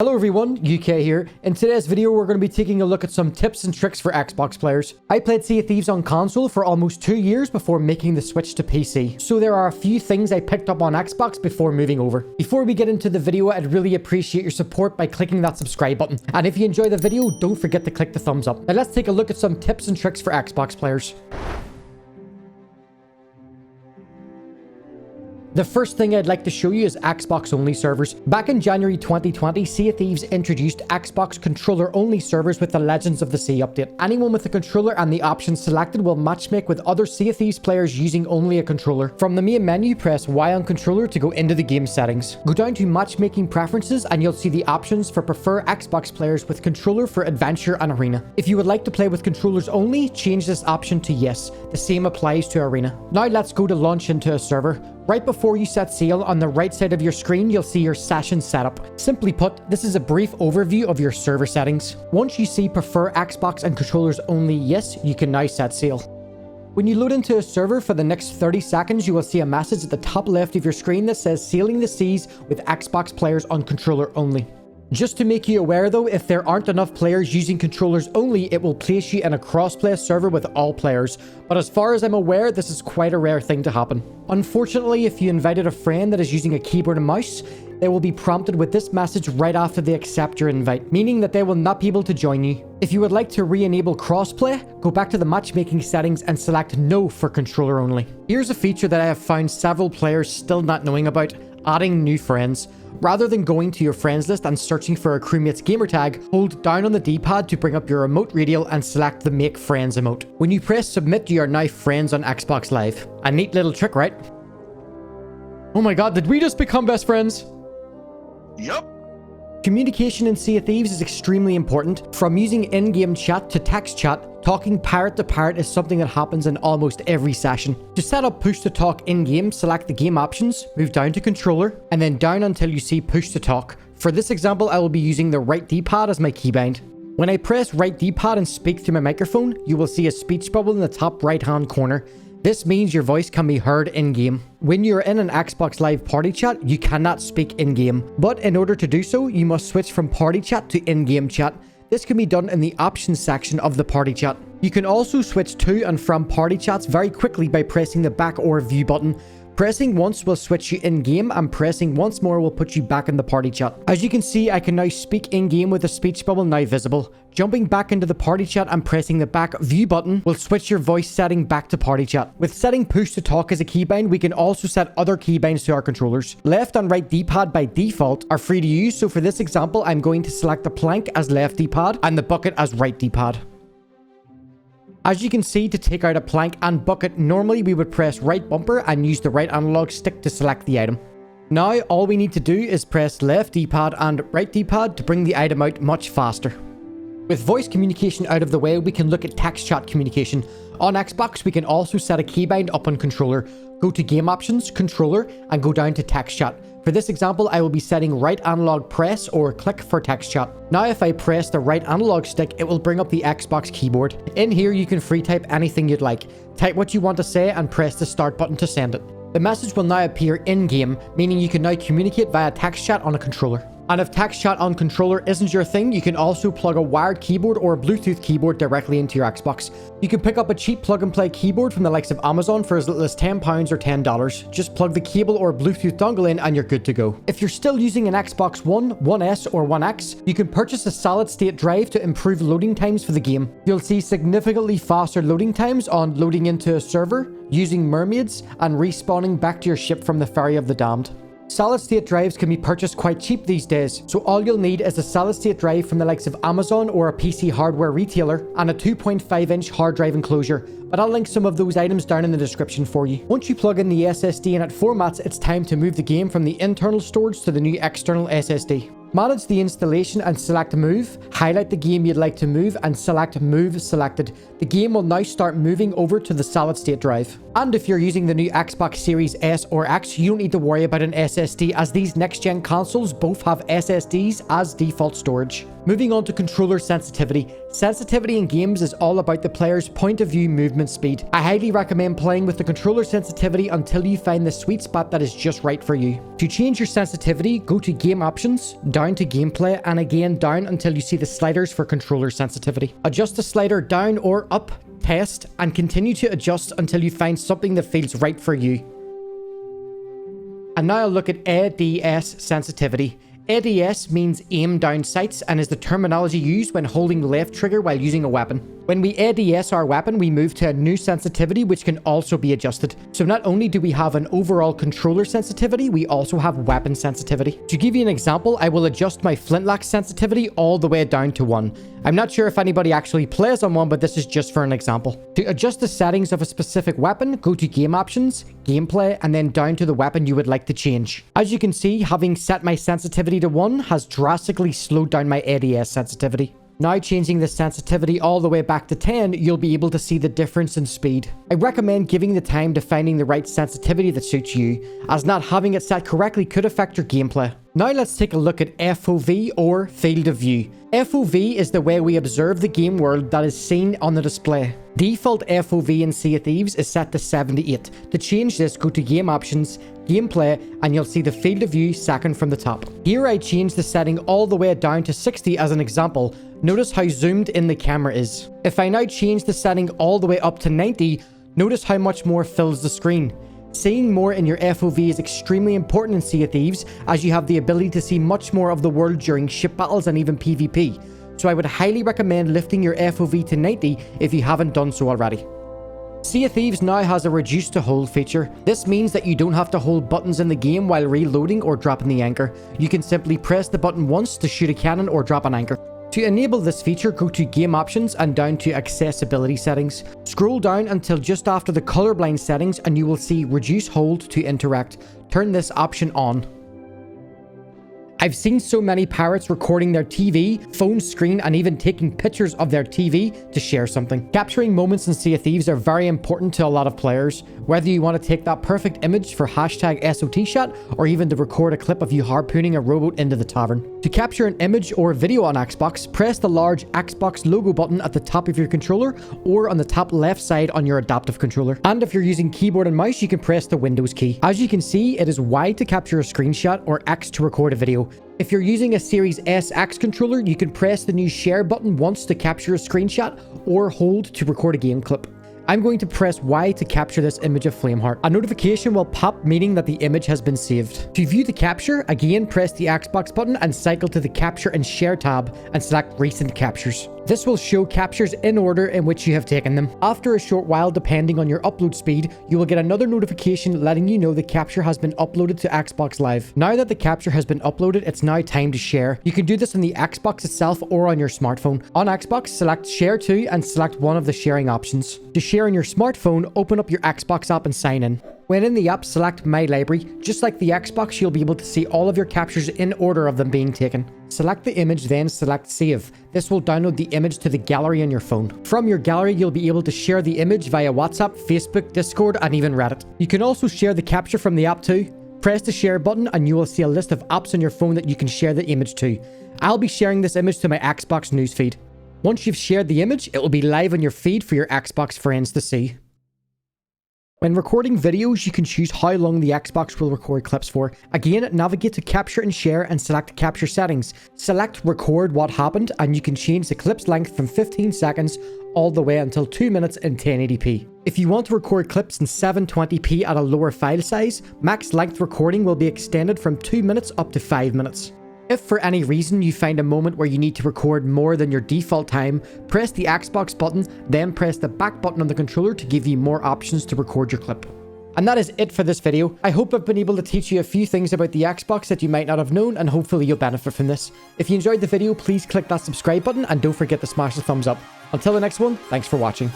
Hello everyone, UK here. In today's video, we're going to be taking a look at some tips and tricks for Xbox players. I played Sea of Thieves on console for almost 2 years before making the switch to PC. So there are a few things I picked up on Xbox before moving over. Before we get into the video, I'd really appreciate your support by clicking that subscribe button. And if you enjoy the video, don't forget to click the thumbs up. Now let's take a look at some tips and tricks for Xbox players. The first thing I'd like to show you is Xbox-only servers. Back in January 2020, Sea of Thieves introduced Xbox controller-only servers with the Legends of the Sea update. Anyone with a controller and the options selected will matchmake with other Sea of Thieves players using only a controller. From the main menu, press Y on controller to go into the game settings. Go down to matchmaking preferences and you'll see the options for prefer Xbox players with controller for adventure and arena. If you would like to play with controllers only, change this option to yes. The same applies to arena. Now let's go to launch into a server. Right before you set sail, on the right side of your screen, you'll see your session setup. Simply put, this is a brief overview of your server settings. Once you see prefer Xbox and controllers only yes, you can now set sail. When you load into a server for the next 30 seconds, you will see a message at the top left of your screen that says sailing the seas with Xbox players on controller only. Just to make you aware though, if there aren't enough players using controllers only, it will place you in a cross-play server with all players. But as far as I'm aware, this is quite a rare thing to happen. Unfortunately, if you invited a friend that is using a keyboard and mouse, they will be prompted with this message right after they accept your invite, meaning that they will not be able to join you. If you would like to re-enable crossplay, go back to the matchmaking settings and select no for controller only. Here's a feature that I have found several players still not knowing about: adding new friends. Rather than going to your friends list and searching for a crewmate's gamertag, hold down on the D-pad to bring up your remote radial and select the Make Friends emote. When you press submit, you are now friends on Xbox Live. A neat little trick, right? Oh my god, did we just become best friends? Yup. Communication in Sea of Thieves is extremely important. From using in-game chat to text chat, talking parrot to parrot is something that happens in almost every session. To set up push to talk in-game, select the game options, move down to controller, and then down until you see push to talk. For this example, I will be using the right D-pad as my keybind. When I press right D-pad and speak through my microphone, you will see a speech bubble in the top right-hand corner. This means your voice can be heard in-game. When you're in an Xbox Live party chat, you cannot speak in-game. But in order to do so, you must switch from party chat to in-game chat. This can be done in the options section of the party chat. You can also switch to and from party chats very quickly by pressing the back or view button. Pressing once will switch you in-game, and pressing once more will put you back in the party chat. As you can see, I can now speak in-game with the speech bubble now visible. Jumping back into the party chat and pressing the back view button will switch your voice setting back to party chat. With setting push to talk as a keybind, we can also set other keybinds to our controllers. Left and right D-pad by default are free to use, so for this example, I'm going to select the plank as left D-pad and the bucket as right D-pad. As you can see, to take out a plank and bucket, normally we would press right bumper and use the right analog stick to select the item. Now, all we need to do is press left D-pad and right D-pad to bring the item out much faster. With voice communication out of the way, we can look at text chat communication. On Xbox, we can also set a keybind up on controller. Go to game options, controller, and go down to text chat. For this example, I will be setting right analog press or click for text chat. Now if I press the right analog stick, it will bring up the Xbox keyboard. In here, you can free type anything you'd like. Type what you want to say and press the start button to send it. The message will now appear in-game, meaning you can now communicate via text chat on a controller. And if text chat on controller isn't your thing, you can also plug a wired keyboard or a Bluetooth keyboard directly into your Xbox. You can pick up a cheap plug-and-play keyboard from the likes of Amazon for as little as £10 or $10. Just plug the cable or Bluetooth dongle in and you're good to go. If you're still using an Xbox One, One S or One X, you can purchase a solid-state drive to improve loading times for the game. You'll see significantly faster loading times on loading into a server, using mermaids, and respawning back to your ship from the Ferry of the Damned. Solid-state drives can be purchased quite cheap these days, so all you'll need is a solid-state drive from the likes of Amazon or a PC hardware retailer and a 2.5-inch hard drive enclosure, but I'll link some of those items down in the description for you. Once you plug in the SSD and it formats, it's time to move the game from the internal storage to the new external SSD. Manage the installation and select move, highlight the game you'd like to move and select move selected. The game will now start moving over to the solid state drive. And if you're using the new Xbox Series S or X, you don't need to worry about an SSD as these next gen consoles both have SSDs as default storage. Moving on to controller sensitivity. Sensitivity in games is all about the player's point of view movement speed. I highly recommend playing with the controller sensitivity until you find the sweet spot that is just right for you. To change your sensitivity, go to game options, down to gameplay, and again down until you see the sliders for controller sensitivity. Adjust the slider down or up, test, and continue to adjust until you find something that feels right for you. And now I'll look at ADS sensitivity. ADS means aim down sights and is the terminology used when holding left trigger while using a weapon. When we ADS our weapon, we move to a new sensitivity which can also be adjusted. So not only do we have an overall controller sensitivity, we also have weapon sensitivity. To give you an example, I will adjust my flintlock sensitivity all the way down to 1. I'm not sure if anybody actually plays on 1, but this is just for an example. To adjust the settings of a specific weapon, go to Game Options, Gameplay, and then down to the weapon you would like to change. As you can see, having set my sensitivity to 1 has drastically slowed down my ADS sensitivity. Now changing the sensitivity all the way back to 10, you'll be able to see the difference in speed. I recommend giving the time to finding the right sensitivity that suits you, as not having it set correctly could affect your gameplay. Now let's take a look at FOV, or Field of View. FOV is the way we observe the game world that is seen on the display. Default FOV in Sea of Thieves is set to 78. To change this, go to Game Options, Gameplay, and you'll see the Field of View second from the top. Here I changed the setting all the way down to 60 as an example. Notice how zoomed in the camera is. If I now change the setting all the way up to 90, notice how much more fills the screen. Seeing more in your FOV is extremely important in Sea of Thieves, as you have the ability to see much more of the world during ship battles and even PvP. So I would highly recommend lifting your FOV to 90 if you haven't done so already. Sea of Thieves now has a reduce to hold feature. This means that you don't have to hold buttons in the game while reloading or dropping the anchor. You can simply press the button once to shoot a cannon or drop an anchor. To enable this feature, go to Game Options and down to Accessibility Settings. Scroll down until just after the colorblind settings and you will see Reduce Hold to Interact. Turn this option on. I've seen so many pirates recording their TV, phone screen, and even taking pictures of their TV to share something. Capturing moments in Sea of Thieves are very important to a lot of players. Whether you want to take that perfect image for #SOTshot, or even to record a clip of you harpooning a rowboat into the tavern. To capture an image or video on Xbox, press the large Xbox logo button at the top of your controller or on the top left side on your adaptive controller. And if you're using keyboard and mouse, you can press the Windows key. As you can see, it is Y to capture a screenshot or X to record a video. If you're using a Series S X controller, you can press the new share button once to capture a screenshot or hold to record a game clip. I'm going to press Y to capture this image of Flameheart. A notification will pop, meaning that the image has been saved. To view the capture, again press the Xbox button and cycle to the Capture and Share tab and select Recent Captures. This will show captures in order in which you have taken them. After a short while, depending on your upload speed, you will get another notification letting you know the capture has been uploaded to Xbox Live. Now that the capture has been uploaded, it's now time to share. You can do this on the Xbox itself or on your smartphone. On Xbox, select Share To and select one of the sharing options. To share on your smartphone, open up your Xbox app and sign in. When in the app, select My Library. Just like the Xbox, you'll be able to see all of your captures in order of them being taken. Select the image, then select Save. This will download the image to the gallery on your phone. From your gallery, you'll be able to share the image via WhatsApp, Facebook, Discord, and even Reddit. You can also share the capture from the app too. Press the share button and you will see a list of apps on your phone that you can share the image to. I'll be sharing this image to my Xbox newsfeed. Once you've shared the image, it will be live on your feed for your Xbox friends to see. When recording videos, you can choose how long the Xbox will record clips for. Again, navigate to Capture and Share and select Capture Settings. Select Record What Happened and you can change the clip's length from 15 seconds all the way until 2 minutes in 1080p. If you want to record clips in 720p at a lower file size, max length recording will be extended from 2 minutes up to 5 minutes. If for any reason you find a moment where you need to record more than your default time, press the Xbox button, then press the back button on the controller to give you more options to record your clip. And that is it for this video. I hope I've been able to teach you a few things about the Xbox that you might not have known, and hopefully you'll benefit from this. If you enjoyed the video, please click that subscribe button and don't forget to smash the thumbs up. Until the next one, thanks for watching.